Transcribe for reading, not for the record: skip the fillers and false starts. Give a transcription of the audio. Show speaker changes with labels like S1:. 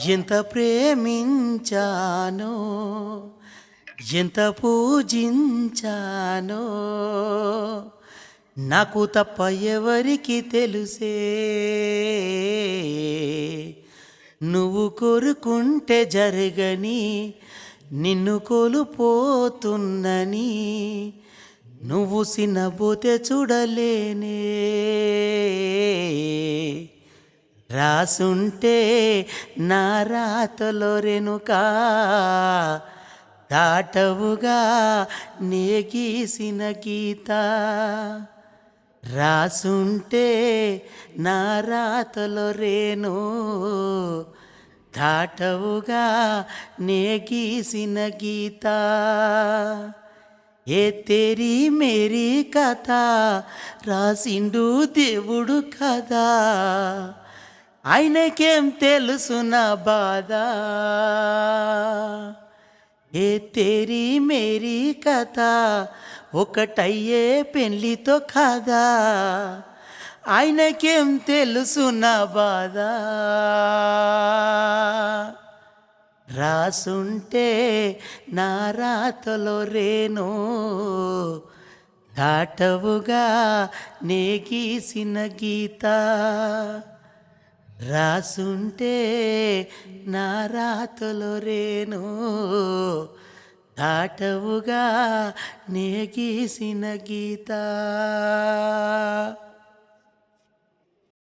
S1: ఎంత ప్రేమించానో ఎంత పూజించానో నాకు తప్ప ఎవరికి తెలుసే. నువ్వు కోరుకుంటే జరగని నిన్ను కోల్పోతున్నని నువ్వు సినబోతే చూడలేనే. రాసుంటే నా రాతలో రేణుకా దాటవుగా నే గీసిన గీత. రాసుంటే నా రాతలో రేణు దాటవుగా నే గీసిన గీత. ఏ తేరీ మేరీ కథ రాసిండు దేవుడు కదా, ఆయనకేం తెలుసు నా బాధ. ఏ తేరీ మేరీ కథ ఒకటయ్యే పెళ్ళితో కదా, ఆయనకేం తెలుసు నా బాధ. రాసుంటే నా రాతలో రేణు దాటవుగా నే గీసిన గీత. రాసుంటే నా రాతలో రేణు దాటవుగా నే గీసిన గీత.